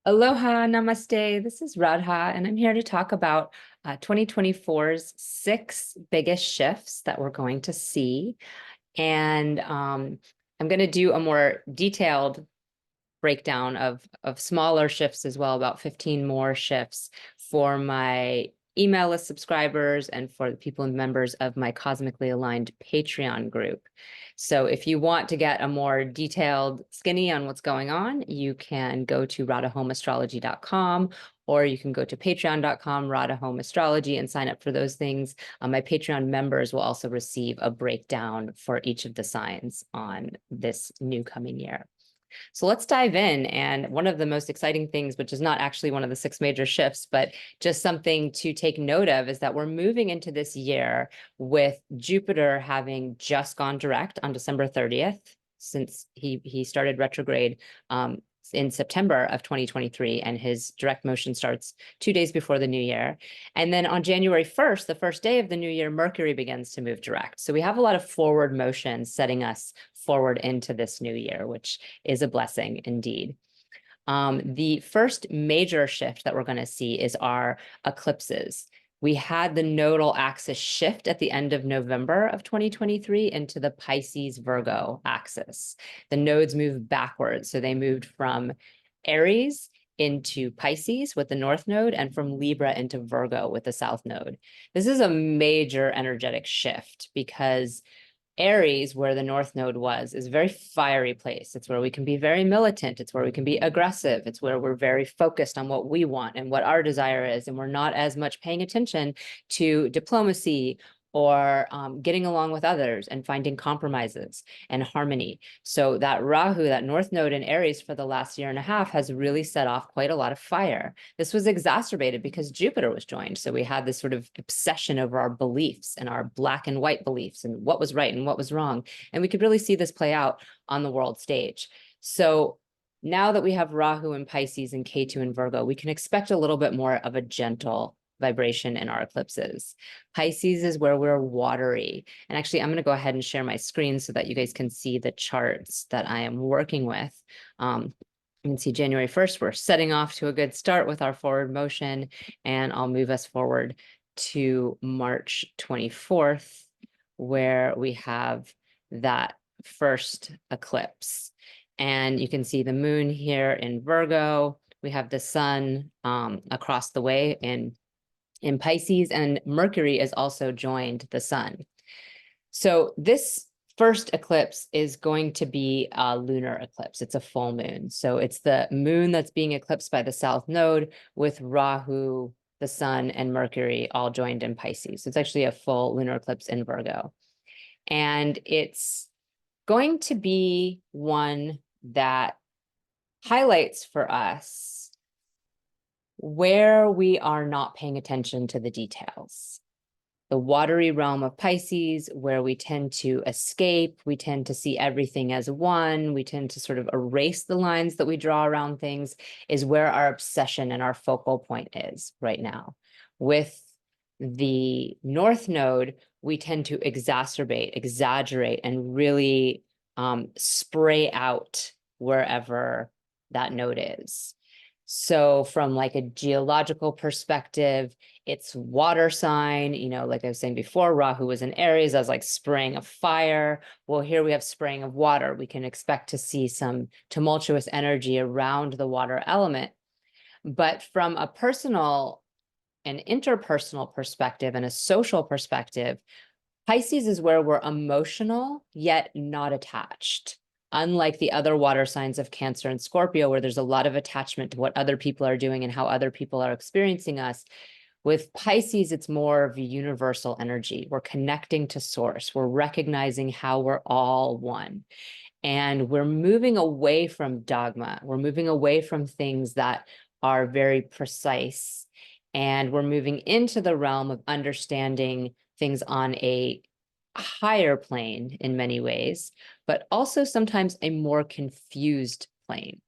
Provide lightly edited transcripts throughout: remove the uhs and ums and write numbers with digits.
Aloha, namaste. This is Radha, and I'm here to talk about 2024's 6 biggest shifts that we're going to see. And I'm going to do a more detailed breakdown of smaller shifts as well, about 15 more shifts for my email list subscribers and for the people and members of my Cosmically Aligned Patreon group. So if you want to get a more detailed skinny on what's going on, you can go to radahomeastrology.com, or you can go to patreon.com, radahomeastrology, and sign up for those things. My Patreon members will also receive a breakdown for each of the signs on this new coming year. So let's dive in. And one of the most exciting things, which is not actually one of the 6 major shifts, but just something to take note of, is that we're moving into this year with Jupiter having just gone direct on December 30th, since he started retrograde in September of 2023, and his direct motion starts 2 days before the new year. And then on January 1st, the first day of the new year, Mercury begins to move direct. So we have a lot of forward motion setting us forward into this new year, which is a blessing indeed. The first major shift that we're going to see is our eclipses. We had the nodal axis shift at the end of November of 2023 into the Pisces Virgo axis. The nodes moved backwards. So they moved from Aries into Pisces with the north node, and from Libra into Virgo with the south node. This is a major energetic shift because Aries, where the north node was, is a very fiery place. It's where we can be very militant. It's where we can be aggressive. It's where we're very focused on what we want and what our desire is. And we're not as much paying attention to diplomacy or getting along with others and finding compromises and harmony. So that Rahu, that north node in Aries for the last year and a half, has really set off quite a lot of fire. This was exacerbated because Jupiter was joined. So we had this sort of obsession over our beliefs and our black and white beliefs and what was right and what was wrong. And we could really see this play out on the world stage. So now that we have Rahu in Pisces and Ketu in Virgo, we can expect a little bit more of a gentle vibration in our eclipses. Pisces is where we're watery. And actually, I'm going to go ahead and share my screen so that you guys can see the charts that I am working with. You can see January 1st, we're setting off to a good start with our forward motion, and I'll move us forward to March 24th, where we have that first eclipse. And you can see the moon here in Virgo. We have the sun across the way in Pisces, and Mercury is also joined the sun. So this first eclipse is going to be a lunar eclipse. It's a full moon. So it's the moon that's being eclipsed by the south node with Rahu, the sun, and Mercury all joined in Pisces. So it's actually a full lunar eclipse in Virgo. And it's going to be one that highlights for us where we are not paying attention to the details. The watery realm of Pisces, where we tend to escape, we tend to see everything as one, we tend to sort of erase the lines that we draw around things, is where our obsession and our focal point is right now. With the North Node, we tend to exacerbate, exaggerate, and really spray out wherever that node is. So from like a geological perspective, it's water sign, like I was saying before, Rahu was in Aries, I was like spraying of fire. Well, here we have spraying of water. We can expect to see some tumultuous energy around the water element. But from a personal and interpersonal perspective and a social perspective, Pisces is where we're emotional, yet not attached. Unlike the other water signs of Cancer and Scorpio, where there's a lot of attachment to what other people are doing and how other people are experiencing us, with Pisces, it's more of a universal energy. We're connecting to source. We're recognizing how we're all one. And we're moving away from dogma. We're moving away from things that are very precise. And we're moving into the realm of understanding things on a higher plane in many ways, but also sometimes a more confused plane.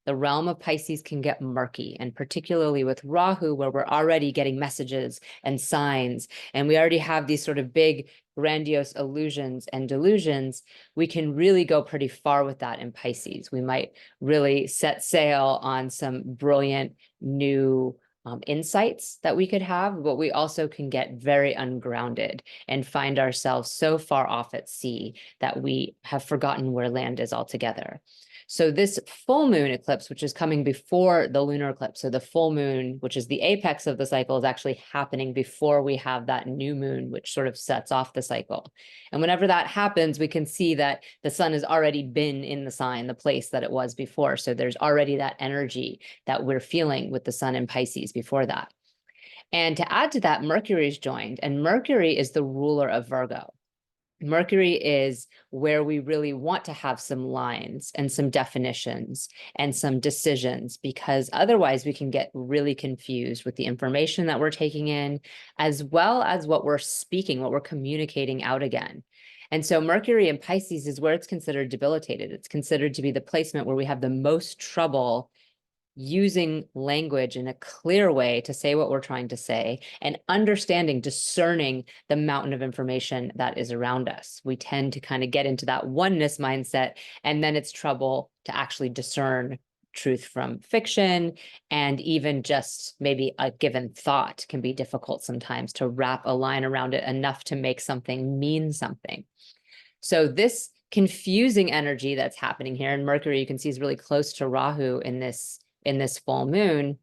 the realm of Pisces can get murky, and particularly with Rahu, where we're already getting messages and signs, and we already have these sort of big, grandiose illusions and delusions, we can really go pretty far with that in Pisces. We might really set sail on some brilliant new insights that we could have, but we also can get very ungrounded and find ourselves so far off at sea that we have forgotten where land is altogether. So this full moon eclipse, which is coming before the lunar eclipse, so the full moon, which is the apex of the cycle, is actually happening before we have that new moon, which sort of sets off the cycle. And whenever that happens, we can see that the sun has already been in the sign, the place that it was before. So there's already that energy that we're feeling with the sun in Pisces before that. And to add to that, Mercury's joined, and Mercury is the ruler of Virgo. Mercury is where we really want to have some lines and some definitions and some decisions, because otherwise we can get really confused with the information that we're taking in, as well as what we're speaking, what we're communicating out again. And so Mercury in Pisces is where it's considered debilitated. It's considered to be the placement where we have the most trouble using language in a clear way to say what we're trying to say, and understanding, discerning the mountain of information that is around us. We tend to kind of get into that oneness mindset, and then it's trouble to actually discern truth from fiction, and even just maybe a given thought can be difficult sometimes to wrap a line around it enough to make something mean something. So this confusing energy that's happening here, and Mercury, you can see, is really close to Rahu in this full moon,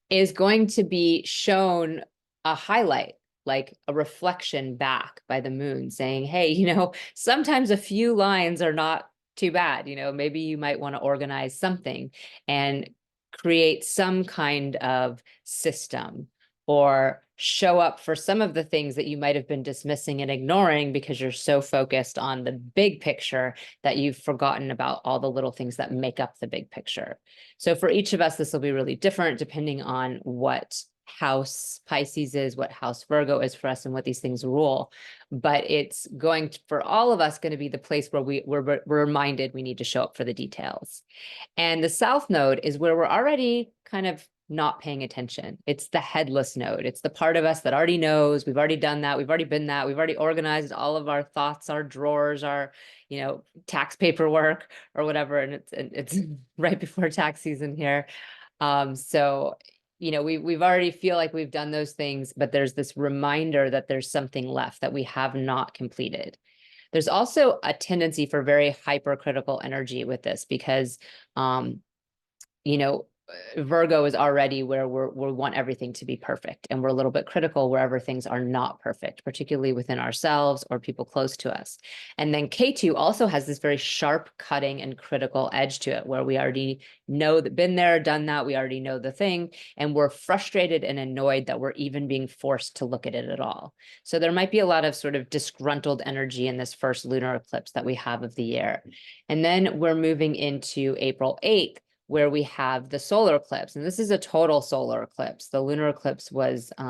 is going to be shown a highlight, like a reflection back by the moon saying, hey, sometimes a few lines are not too bad. Maybe you might want to organize something and create some kind of system, or show up for some of the things that you might have been dismissing and ignoring because you're so focused on the big picture that you've forgotten about all the little things that make up the big picture. So for each of us, this will be really different depending on what house Pisces is, what house Virgo is for us, and what these things rule. But it's going to, for all of us, going to be the place where we're reminded we need to show up for the details. And the South Node is where we're already kind of not paying attention. It's the headless node. It's the part of us that already knows. We've already done that. We've already been that. We've already organized all of our thoughts, our drawers, our, tax paperwork or whatever. And it's right before tax season here. So, we've already feel like we've done those things, but there's this reminder that there's something left that we have not completed. There's also a tendency for very hypercritical energy with this, because, Virgo is already where we want everything to be perfect, and we're a little bit critical wherever things are not perfect, particularly within ourselves or people close to us. And then K2 also has this very sharp, cutting, and critical edge to it, where we already know that, been there, done that, we already know the thing, and we're frustrated and annoyed that we're even being forced to look at it at all. So there might be a lot of sort of disgruntled energy in this first lunar eclipse that we have of the year. And then we're moving into April 8th, where we have the solar eclipse. And this is a total solar eclipse. The lunar eclipse was a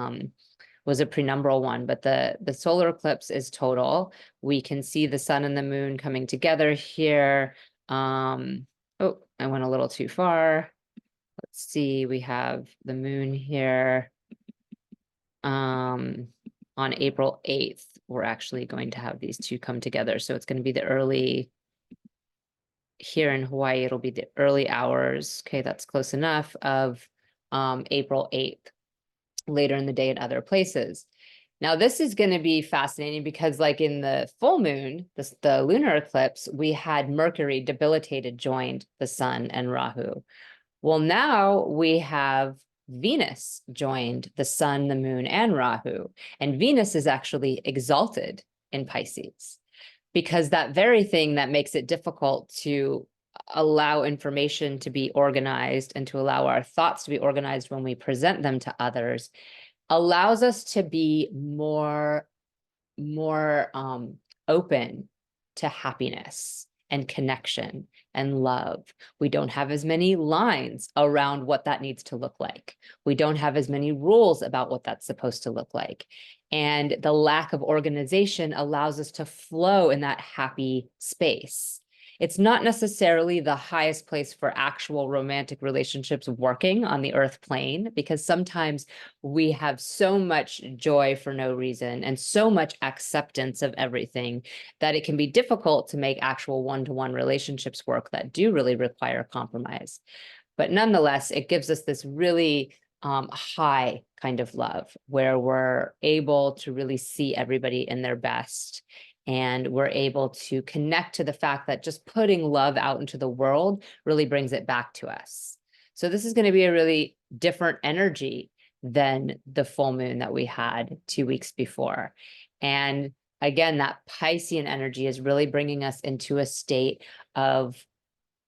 prenumbral one, but the solar eclipse is total. We can see the sun and the moon coming together here. Oh, I went a little too far. Let's see, we have the moon here. On April 8th, we're actually going to have these two come together. So it's going to be the early, here in Hawaii, it'll be the early hours. Okay, that's close enough, of April 8th, later in the day in other places. Now, this is going to be fascinating because, like in the full moon, the lunar eclipse, we had Mercury debilitated joined the sun and Rahu. Well, now we have Venus joined the sun, the moon, and Rahu. And Venus is actually exalted in Pisces, because that very thing that makes it difficult to allow information to be organized and to allow our thoughts to be organized when we present them to others allows us to be more open to happiness and connection and love. We don't have as many lines around what that needs to look like. We don't have as many rules about what that's supposed to look like. And the lack of organization allows us to flow in that happy space. It's not necessarily the highest place for actual romantic relationships working on the earth plane, because sometimes we have so much joy for no reason and so much acceptance of everything that it can be difficult to make actual one-to-one relationships work that do really require compromise. But nonetheless, it gives us this really high kind of love where we're able to really see everybody in their best. And we're able to connect to the fact that just putting love out into the world really brings it back to us. So this is going to be a really different energy than the full moon that we had 2 weeks before. And again, that Piscean energy is really bringing us into a state of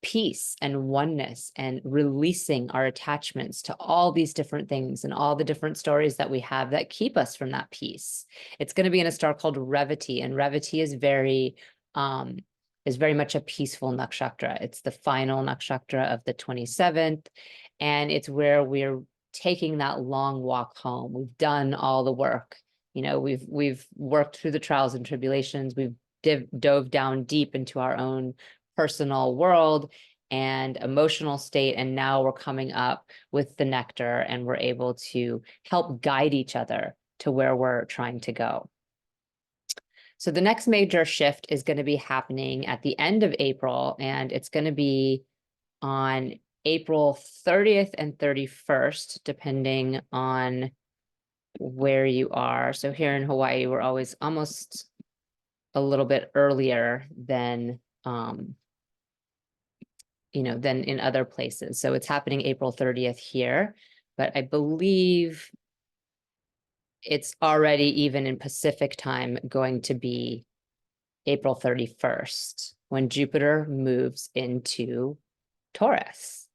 peace and oneness and releasing our attachments to all these different things and all the different stories that we have that keep us from that peace. It's going to be in a star called Revati, and Revati is very much a peaceful nakshatra. It's the final nakshatra of the 27th, and it's where we're taking that long walk home. We've done all the work. You know, we've worked through the trials and tribulations. We've dove down deep into our own personal world and emotional state, and now we're coming up with the nectar, and we're able to help guide each other to where we're trying to go. So the next major shift is going to be happening at the end of April, and it's going to be on April 30th and 31st, depending on where you are. So here in Hawaii, we're always almost a little bit earlier than than in other places. So it's happening April 30th here, but I believe it's already, even in Pacific time, going to be April 31st when Jupiter moves into Taurus.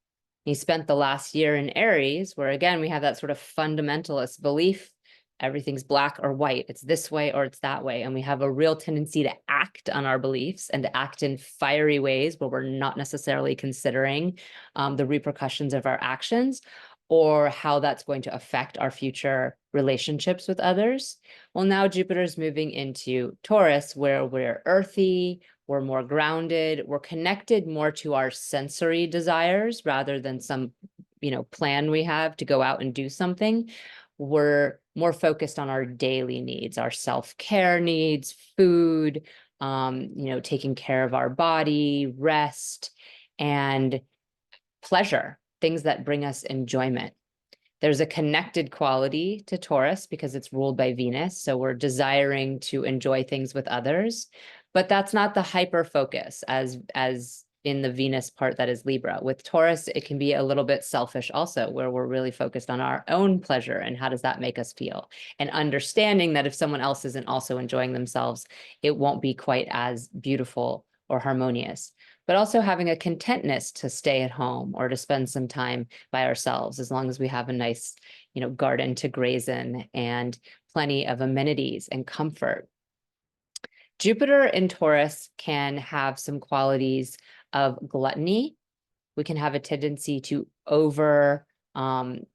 He spent the last year in Aries, where again, we have that sort of fundamentalist belief. Everything's black or white. It's this way or it's that way. And we have a real tendency to act on our beliefs and to act in fiery ways where we're not necessarily considering the repercussions of our actions or how that's going to affect our future relationships with others. Well, now Jupiter's moving into Taurus, where we're earthy, we're more grounded, we're connected more to our sensory desires rather than some, plan we have to go out and do something. We're more focused on our daily needs, our self-care needs, food, taking care of our body, rest, and pleasure, things that bring us enjoyment. There's a connected quality to Taurus because it's ruled by Venus. So we're desiring to enjoy things with others, but that's not the hyper focus as in the Venus part that is Libra. With Taurus, it can be a little bit selfish also, where we're really focused on our own pleasure and how does that make us feel? And understanding that if someone else isn't also enjoying themselves, it won't be quite as beautiful or harmonious. But also having a contentness to stay at home or to spend some time by ourselves, as long as we have a nice, garden to graze in and plenty of amenities and comfort. Jupiter in Taurus can have some qualities of gluttony. We can have a tendency to overconsume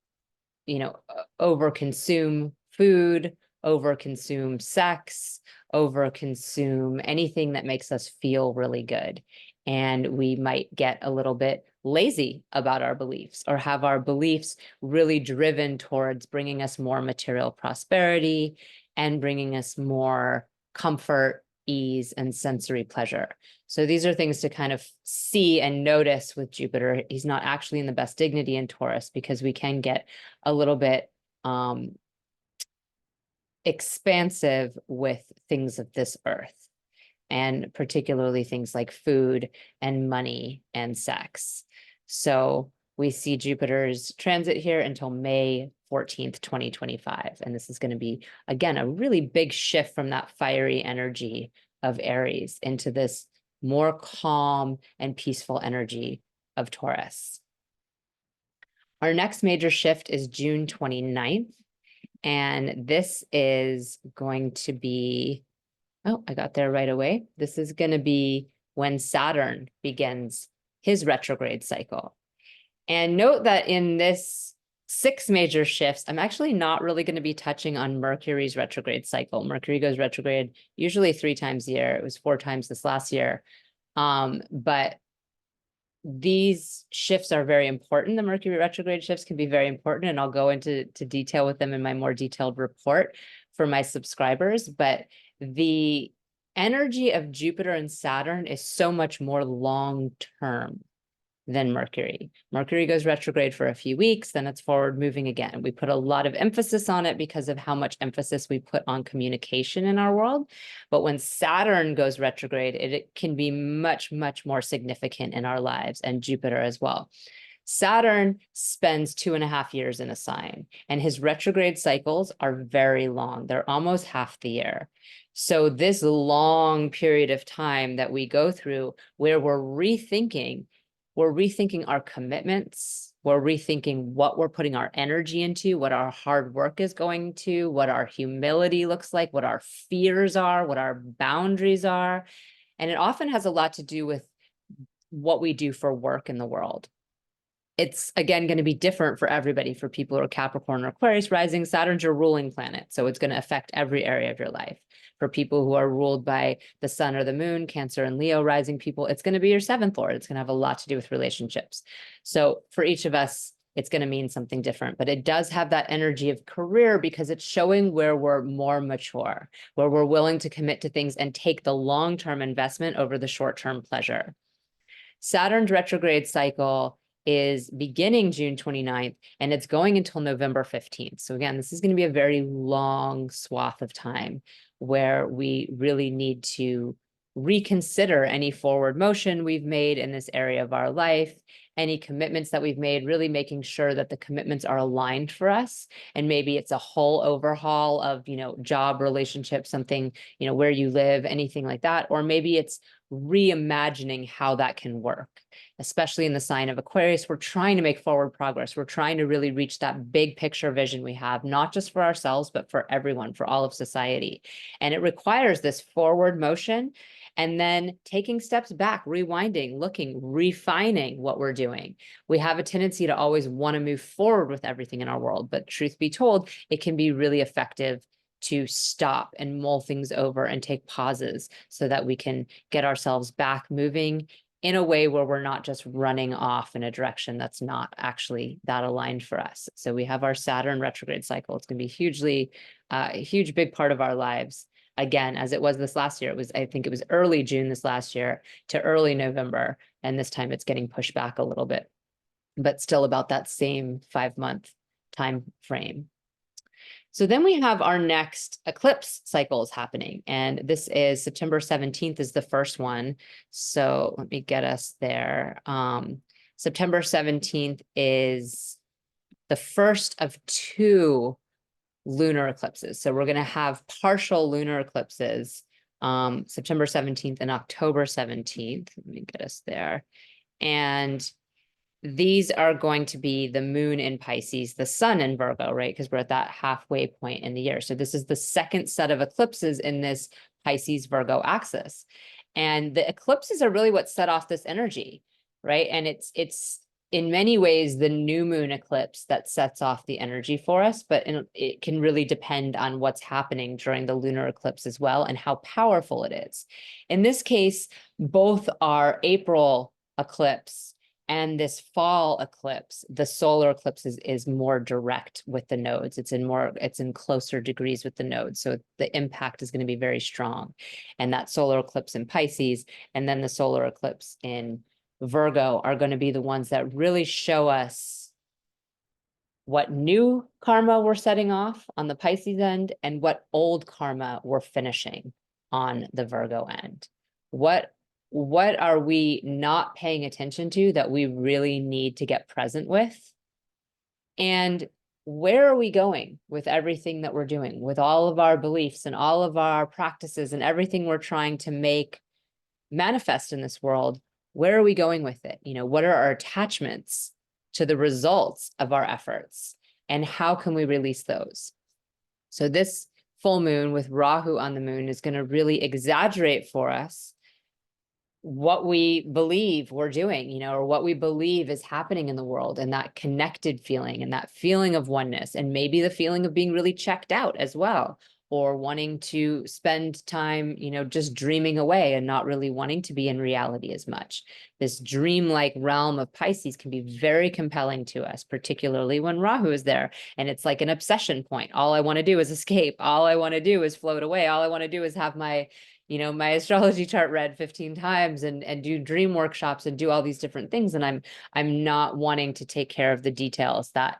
food, overconsume sex, overconsume anything that makes us feel really good. And we might get a little bit lazy about our beliefs or have our beliefs really driven towards bringing us more material prosperity and bringing us more comfort, ease, and sensory pleasure. So these are things to kind of see and notice with Jupiter. He's not actually in the best dignity in Taurus because we can get a little bit expansive with things of this earth, and particularly things like food and money and sex. So we see Jupiter's transit here until May 14th, 2025. And this is going to be, again, a really big shift from that fiery energy of Aries into this more calm and peaceful energy of Taurus. Our next major shift is June 29th. And this is going to be, oh, I got there right away. This is going to be when Saturn begins his retrograde cycle. And note that in this 6 major shifts, I'm actually not really going to be touching on Mercury's retrograde cycle. Mercury goes retrograde usually 3 times a year. It was 4 times this last year. But these shifts are very important. The Mercury retrograde shifts can be very important, and I'll go into detail with them in my more detailed report for my subscribers. But the energy of Jupiter and Saturn is so much more long-term than Mercury. Mercury goes retrograde for a few weeks, then it's forward moving again. We put a lot of emphasis on it because of how much emphasis we put on communication in our world. But when Saturn goes retrograde, it can be much, much more significant in our lives, and Jupiter as well. Saturn spends 2.5 years in a sign, and his retrograde cycles are very long. They're almost half the year. So this long period of time that we go through where we're rethinking our commitments, we're rethinking what we're putting our energy into, what our hard work is going to, what our humility looks like, what our fears are, what our boundaries are. And it often has a lot to do with what we do for work in the world. It's, again, going to be different for everybody. For people who are Capricorn or Aquarius rising, Saturn's your ruling planet, so it's going to affect every area of your life. For people who are ruled by the sun or the moon, Cancer and Leo rising people, it's going to be your seventh lord. It's going to have a lot to do with relationships. So for each of us, it's going to mean something different, but it does have that energy of career because it's showing where we're more mature, where we're willing to commit to things and take the long-term investment over the short-term pleasure. Saturn's retrograde cycle is beginning June 29th, and it's going until November 15th. So again, this is going to be a very long swath of time where we really need to reconsider any forward motion we've made in this area of our life, any commitments that we've made, really making sure that the commitments are aligned for us. And maybe it's a whole overhaul of, job, relationship, something, where you live, anything like that. Or maybe it's reimagining how that can work. Especially in the sign of Aquarius, we're trying to make forward progress. We're trying to really reach that big picture vision we have, not just for ourselves, but for everyone, for all of society. And it requires this forward motion and then taking steps back, rewinding, looking, refining what we're doing. We have a tendency to always want to move forward with everything in our world, but truth be told, it can be really effective to stop and mull things over and take pauses so that we can get ourselves back moving in a way where we're not just running off in a direction that's not actually that aligned for us. So we have our Saturn retrograde cycle. It's going to be a huge, big part of our lives. Again, as it was this last year, I think it was early June this last year to early November. And this time it's getting pushed back a little bit, but still about that same 5-month time frame. So then we have our next eclipse cycles happening, and this is September 17th is the first one. So let me get us there. September 17th is the first of 2 lunar eclipses. So we're going to have partial lunar eclipses, September 17th and October 17th. Let me get us there. And these are going to be the moon in Pisces, the sun in Virgo, right? Because we're at that halfway point in the year. So this is the second set of eclipses in this Pisces Virgo axis. And the eclipses are really what set off this energy, right? And it's in many ways the new moon eclipse that sets off the energy for us, but it can really depend on what's happening during the lunar eclipse as well and how powerful it is. In this case, both our April eclipse and this fall eclipse, the solar eclipse is more direct with the nodes. It's in closer degrees with the nodes. So the impact is going to be very strong. And that solar eclipse in Pisces and then the solar eclipse in Virgo are going to be the ones that really show us what new karma we're setting off on the Pisces end and what old karma we're finishing on the Virgo end. What are we not paying attention to that we really need to get present with? And where are we going with everything that we're doing, with all of our beliefs and all of our practices and everything we're trying to make manifest in this world? Where are we going with it? What are our attachments to the results of our efforts? And how can we release those? So this full moon with Rahu on the moon is going to really exaggerate for us what we believe we're doing, or what we believe is happening in the world, and that connected feeling and that feeling of oneness, and maybe the feeling of being really checked out as well. or wanting to spend time, just dreaming away and not really wanting to be in reality as much. This dreamlike realm of Pisces can be very compelling to us, particularly when Rahu is there. And it's like an obsession point. All I want to do is escape. All I want to do is float away. All I want to do is have my my astrology chart read 15 times and do dream workshops and do all these different things. And I'm not wanting to take care of the details that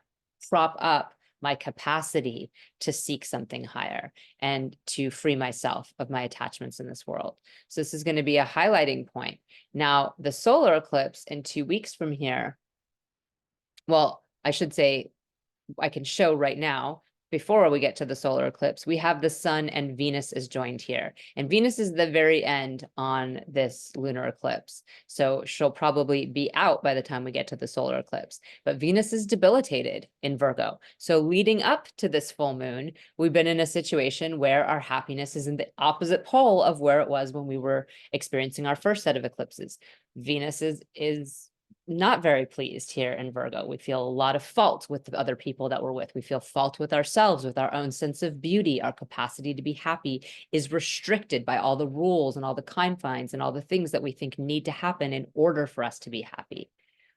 prop up my capacity to seek something higher and to free myself of my attachments in this world. So this is going to be a highlighting point. Now, the solar eclipse in 2 weeks from here, well, I should say, I can show right now, before we get to the solar eclipse, we have the sun and Venus is joined here. And Venus is the very end on this lunar eclipse. So she'll probably be out by the time we get to the solar eclipse. But Venus is debilitated in Virgo. So leading up to this full moon, we've been in a situation where our happiness is in the opposite pole of where it was when we were experiencing our first set of eclipses. Venus is not very pleased here in Virgo. We feel a lot of fault with the other people that we're with. We feel fault with ourselves, with our own sense of beauty. Our capacity to be happy is restricted by all the rules and all the confines and all the things that we think need to happen in order for us to be happy.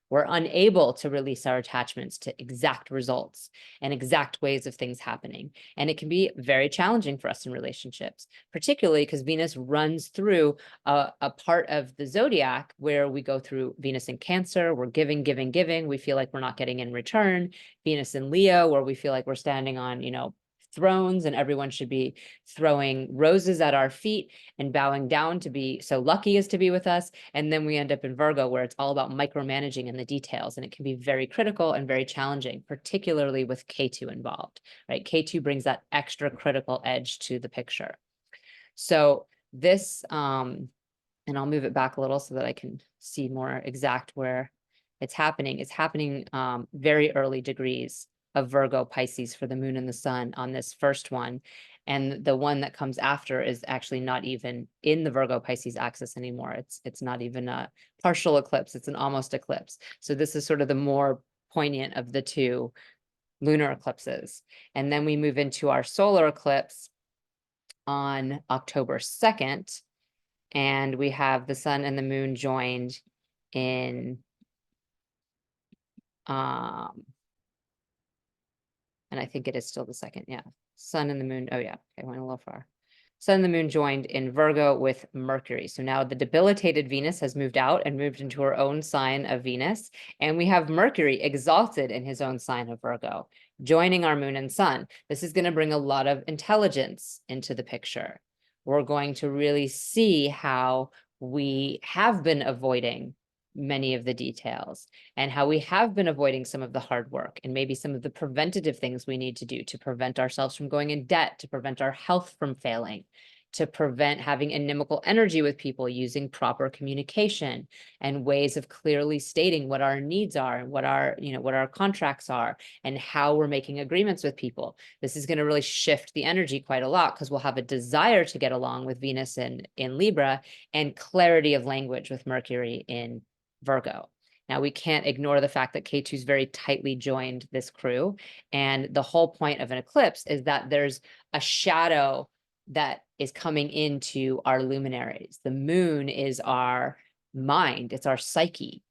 We're unable to release our attachments to exact results and exact ways of things happening. And it can be very challenging for us in relationships, particularly because Venus runs through a part of the zodiac where we go through Venus in Cancer, we're giving, giving, giving. We feel like we're not getting in return. Venus in Leo, where we feel like we're standing on, thrones and everyone should be throwing roses at our feet and bowing down to be so lucky as to be with us. And then we end up in Virgo, where it's all about micromanaging in the details, and it can be very critical and very challenging, particularly with K2 involved, right? K2 brings that extra critical edge to the picture. So this, and I'll move it back a little so that I can see more exact where it's happening. It's happening very early degrees of Virgo Pisces for the moon and the sun on this first one. And the one that comes after is actually not even in the Virgo Pisces axis anymore. It's not even a partial eclipse. It's an almost eclipse. So this is sort of the more poignant of the two lunar eclipses. And then we move into our solar eclipse on October 2nd. And we have the sun and the moon joined in and I think it is still the second, yeah. Sun and the moon, oh yeah, okay, went a little far. Sun and the moon joined in Virgo with Mercury. So now the debilitated Venus has moved out and moved into her own sign of Venus. And we have Mercury exalted in his own sign of Virgo, joining our moon and sun. This is going to bring a lot of intelligence into the picture. We're going to really see how we have been avoiding many of the details and how we have been avoiding some of the hard work and maybe some of the preventative things we need to do to prevent ourselves from going in debt, to prevent our health from failing, to prevent having inimical energy with people, using proper communication and ways of clearly stating what our needs are and what our contracts are and how we're making agreements with people. This is going to really shift the energy quite a lot because we'll have a desire to get along with Venus in Libra and clarity of language with Mercury in Virgo. Now, we can't ignore the fact that K2 is very tightly joined this crew. And the whole point of an eclipse is that there's a shadow that is coming into our luminaries. The moon is our mind, it's our psyche.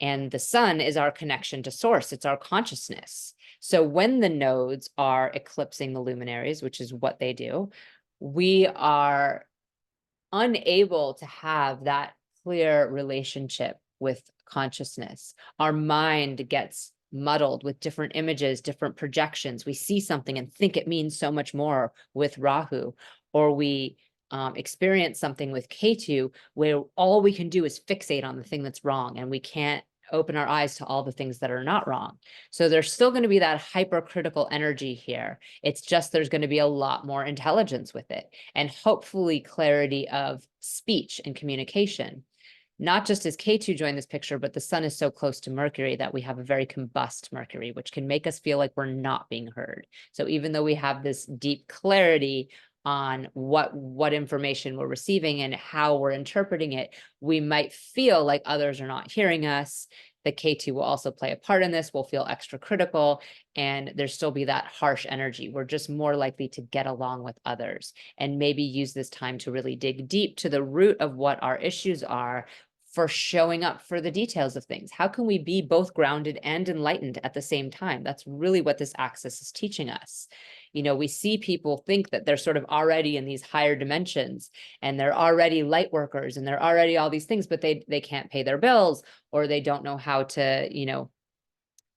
And the sun is our connection to source, it's our consciousness. So when the nodes are eclipsing the luminaries, which is what they do, we are unable to have that clear relationship with consciousness. Our mind gets muddled with different images, different projections. We see something and think it means so much more with Rahu, or we experience something with Ketu where all we can do is fixate on the thing that's wrong and we can't open our eyes to all the things that are not wrong. So there's still going to be that hypercritical energy here. It's just there's going to be a lot more intelligence with it and hopefully clarity of speech and communication. Not just as K2 joined this picture, but the sun is so close to Mercury that we have a very combust Mercury, which can make us feel like we're not being heard. So even though we have this deep clarity on what information we're receiving and how we're interpreting it, we might feel like others are not hearing us the K2 will also play a part in this. We'll feel extra critical, and there'll still be that harsh energy. We're just more likely to get along with others, and maybe use this time to really dig deep to the root of what our issues are, for showing up for the details of things. How can we be both grounded and enlightened at the same time? That's really what this axis is teaching us. You know, we see people think that they're sort of already in these higher dimensions, and they're already light workers, and they're already all these things, but they can't pay their bills, or they don't know how to, you know,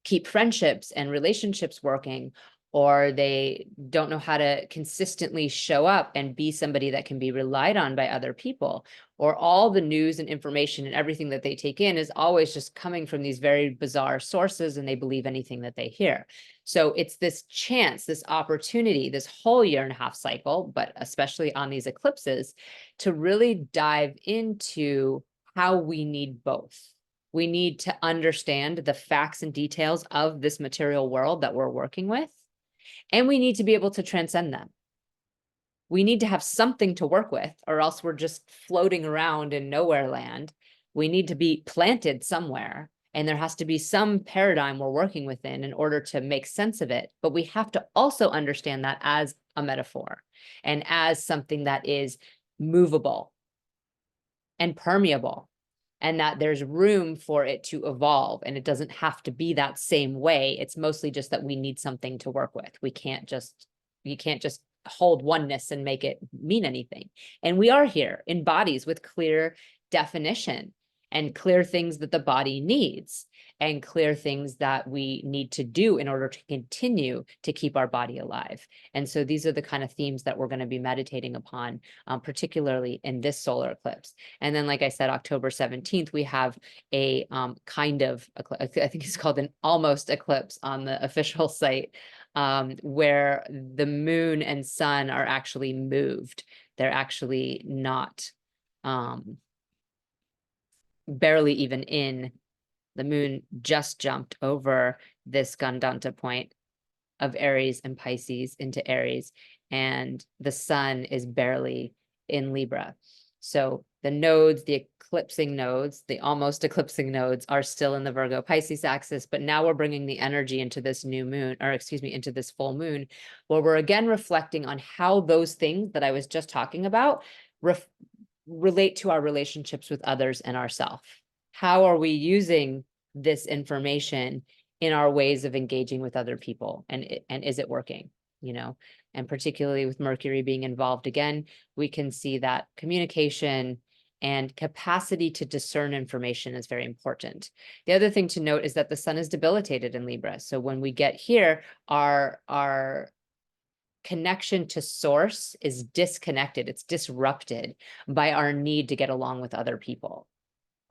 keep friendships and relationships working, or they don't know how to consistently show up and be somebody that can be relied on by other people, or all the news and information and everything that they take in is always just coming from these very bizarre sources, and they believe anything that they hear. So it's this chance, this opportunity, this whole 1.5-year cycle, but especially on these eclipses, to really dive into how we need both. We need to understand the facts and details of this material world that we're working with, and we need to be able to transcend them. We need to have something to work with, or else we're just floating around in nowhere land. We need to be planted somewhere, and there has to be some paradigm we're working within in order to make sense of it. But we have to also understand that as a metaphor, and as something that is movable and permeable, and that there's room for it to evolve, and it doesn't have to be that same way. It's mostly just that we need something to work with. You can't just hold oneness and make it mean anything. And we are here in bodies with clear definition, and clear things that the body needs, and clear things that we need to do in order to continue to keep our body alive. And so these are the kind of themes that we're going to be meditating upon, particularly in this solar eclipse. And then, like I said, October 17th, we have a kind of, I think it's called an almost eclipse on the official site, where the moon and sun are actually moved. They're actually not barely even in. The moon just jumped over this Gandanta point of Aries and Pisces into Aries, and the sun is barely in Libra. So the nodes, the eclipsing nodes, the almost eclipsing nodes, are still in the Virgo Pisces axis, but now we're bringing the energy into this new moon, or excuse me, into this full moon, where we're again reflecting on how those things that I was just talking about relate to our relationships with others and ourselves. How are we using this information in our ways of engaging with other people, and is it working, you know? And particularly with Mercury being involved again, we can see that communication and capacity to discern information is very important. The other thing to note is that the sun is debilitated in Libra. So when we get here, our connection to source is disconnected. It's disrupted by our need to get along with other people.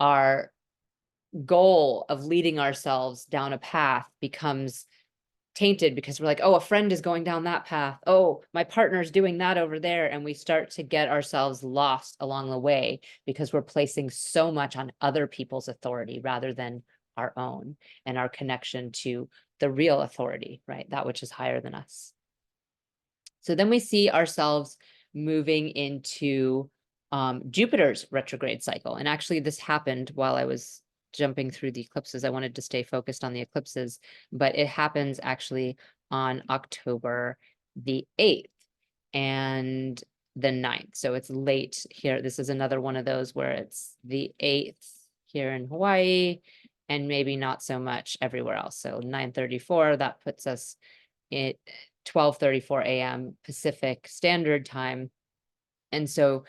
Our goal of leading ourselves down a path becomes tainted because we're like, oh, a friend is going down that path. Oh, my partner's doing that over there. And we start to get ourselves lost along the way because we're placing so much on other people's authority rather than our own, and our connection to the real authority, right? That which is higher than us. So then we see ourselves moving into Jupiter's retrograde cycle. And actually this happened while I was jumping through the eclipses. I wanted to stay focused on the eclipses, but it happens actually on October the 8th and the 9th. So it's late here. This is another one of those where it's the 8th here in Hawaii and maybe not so much everywhere else. So 9:34, that puts us at 12:34 a.m. Pacific Standard Time. And so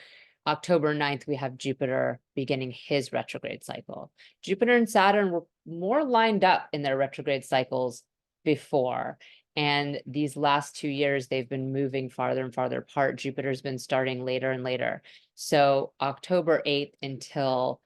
October 9th, we have Jupiter beginning his retrograde cycle. Jupiter and Saturn were more lined up in their retrograde cycles before. And these last 2 years, they've been moving farther and farther apart. Jupiter's been starting later and later. So October 8th until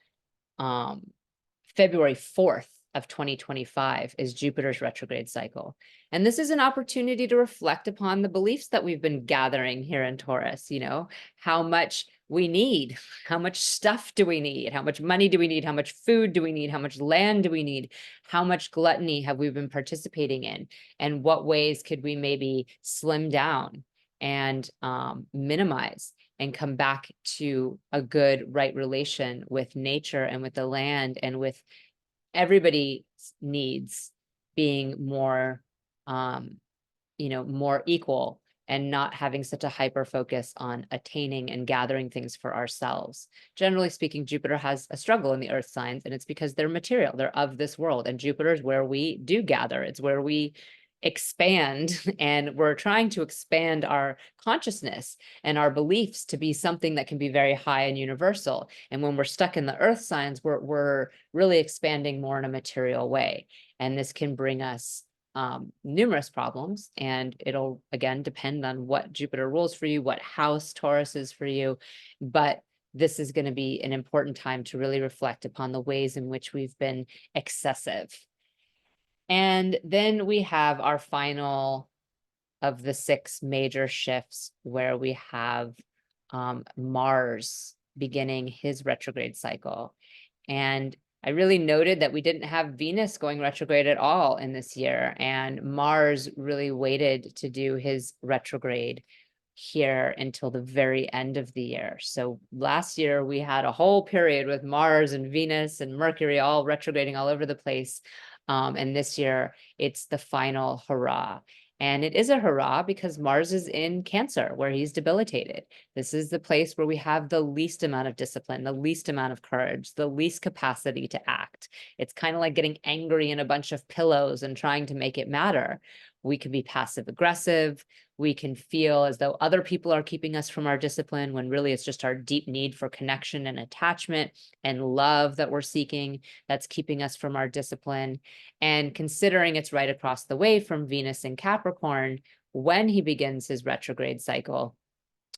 February 4th of 2025 is Jupiter's retrograde cycle. And this is an opportunity to reflect upon the beliefs that we've been gathering here in Taurus, you know, how much we need, how much stuff do we need, how much money do we need, how much food do we need, how much land do we need, how much gluttony have we been participating in, and what ways could we maybe slim down and minimize and come back to a good, right relation with nature and with the land and with everybody needs being more, more equal and not having such a hyper focus on attaining and gathering things for ourselves. Generally speaking, Jupiter has a struggle in the earth signs, and it's because they're material, they're of this world. And Jupiter is where we do gather, it's where we expand, and we're trying to expand our consciousness and our beliefs to be something that can be very high and universal. And when we're stuck in the earth signs, we're really expanding more in a material way. And this can bring us numerous problems, and it'll again depend on what Jupiter rules for you, what house Taurus is for you. But this is going to be an important time to really reflect upon the ways in which we've been excessive. And then we have our final of the 6 major shifts, where we have Mars beginning his retrograde cycle. And I really noted that we didn't have Venus going retrograde at all in this year, and Mars really waited to do his retrograde here until the very end of the year. So last year we had a whole period with Mars and Venus and Mercury all retrograding all over the place. And this year it's the final hurrah. And it is a hurrah because Mars is in Cancer, where he's debilitated. This is the place where we have the least amount of discipline, the least amount of courage, the least capacity to act. It's kind of like getting angry in a bunch of pillows and trying to make it matter. We can be passive aggressive. We can feel as though other people are keeping us from our discipline, when really it's just our deep need for connection and attachment and love that we're seeking that's keeping us from our discipline. And considering it's right across the way from Venus in Capricorn, when he begins his retrograde cycle,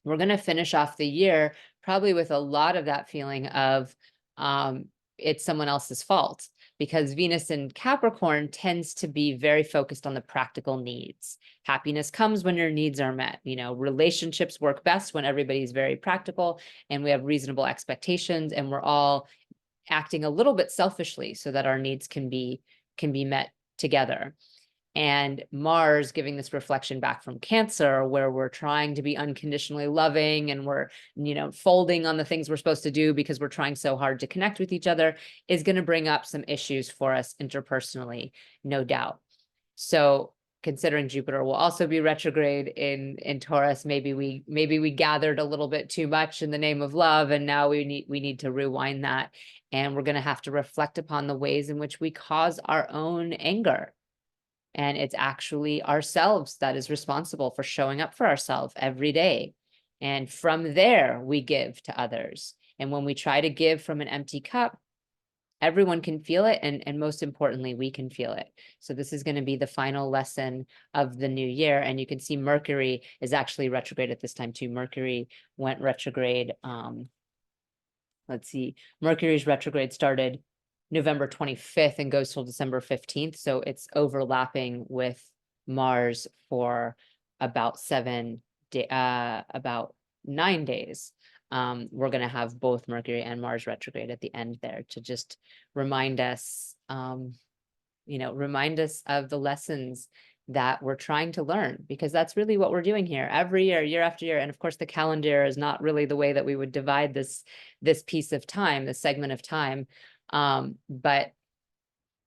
we're going to finish off the year probably with a lot of that feeling of it's someone else's fault, because Venus in Capricorn tends to be very focused on the practical needs. Happiness comes when your needs are met. Relationships work best when everybody's very practical and we have reasonable expectations, and we're all acting a little bit selfishly so that our needs can be met together. And Mars giving this reflection back from Cancer, where we're trying to be unconditionally loving and we're, folding on the things we're supposed to do because we're trying so hard to connect with each other, is going to bring up some issues for us interpersonally, no doubt. So considering Jupiter will also be retrograde in Taurus, maybe we gathered a little bit too much in the name of love, and now we need to rewind that. And we're going to have to reflect upon the ways in which we cause our own anger. And it's actually ourselves that is responsible for showing up for ourselves every day. And from there, we give to others. And when we try to give from an empty cup, everyone can feel it. And most importantly, we can feel it. So this is going to be the final lesson of the new year. And you can see Mercury is actually retrograde at this time too. Mercury went retrograde. Let's see, Mercury's retrograde started November 25th and goes till December 15th. So it's overlapping with Mars for about 9 days. We're going to have both Mercury and Mars retrograde at the end there to just remind us, remind us of the lessons that we're trying to learn, because that's really what we're doing here every year, year after year. And of course, the calendar is not really the way that we would divide this piece of time, this segment of time. But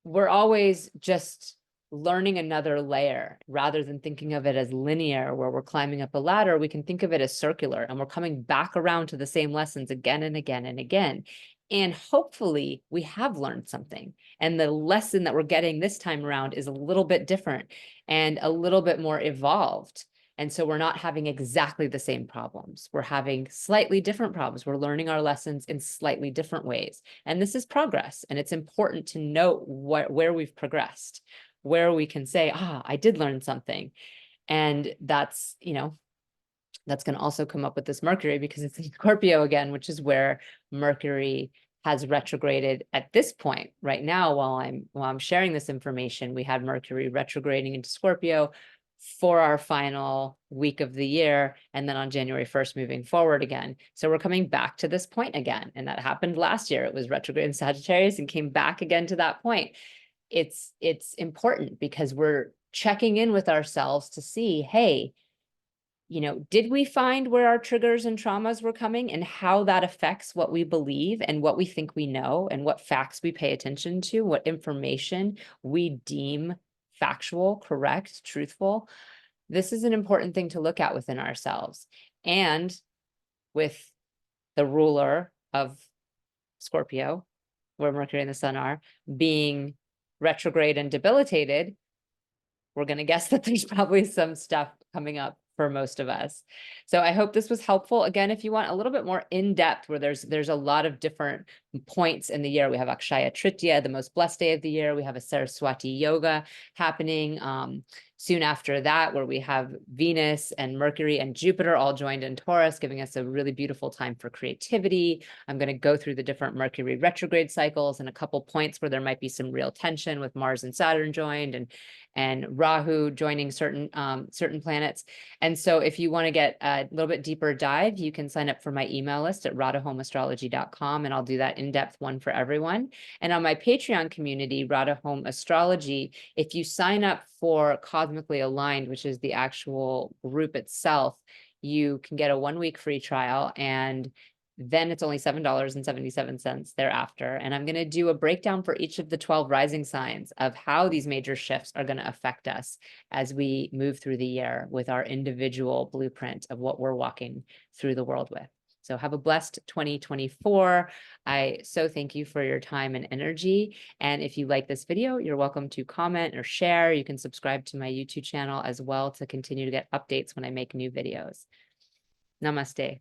we're always just learning another layer rather than thinking of it as linear, where we're climbing up a ladder. We can think of it as circular, and we're coming back around to the same lessons again and again and again. And hopefully we have learned something. And the lesson that we're getting this time around is a little bit different and a little bit more evolved. And so we're not having exactly the same problems. We're having slightly different problems. We're learning our lessons in slightly different ways. And this is progress. And it's important to note where we've progressed, where we can say, I did learn something. And that's, that's going to also come up with this Mercury, because it's in Scorpio again, which is where Mercury has retrograded at this point. Right now, while I'm sharing this information, we had Mercury retrograding into Scorpio for our final week of the year, and then on January 1st moving forward again. So we're coming back to this point again, and that happened last year. It was retrograde in Sagittarius and came back again to that point. It's important because we're checking in with ourselves to see, hey, did we find where our triggers and traumas were coming and how that affects what we believe and what we think we know and what facts we pay attention to, what information we deem factual, correct, truthful? This is an important thing to look at within ourselves. And with the ruler of Scorpio, where Mercury and the Sun are, being retrograde and debilitated, we're going to guess that there's probably some stuff coming up for most of us. So I hope this was helpful. Again, if you want a little bit more in-depth, where there's a lot of different points in the year. We have Akshaya Tritiya, the most blessed day of the year. We have a Saraswati Yoga happening soon after that, where we have Venus and Mercury and Jupiter all joined in Taurus, giving us a really beautiful time for creativity. I'm going to go through the different Mercury retrograde cycles and a couple points where there might be some real tension with Mars and Saturn joined and Rahu joining certain planets. And so if you want to get a little bit deeper dive, you can sign up for my email list at radhahomeastrology.com, and I'll do that in-depth one for everyone. And on my Patreon community, Radha Home Astrology, if you sign up for Cosmically Aligned, which is the actual group itself, you can get a 1-week free trial, and then it's only $7.77 thereafter. And I'm going to do a breakdown for each of the 12 rising signs of how these major shifts are going to affect us as we move through the year with our individual blueprint of what we're walking through the world with. So have a blessed 2024. I so thank you for your time and energy. And if you like this video, you're welcome to comment or share. You can subscribe to my YouTube channel as well to continue to get updates when I make new videos. Namaste.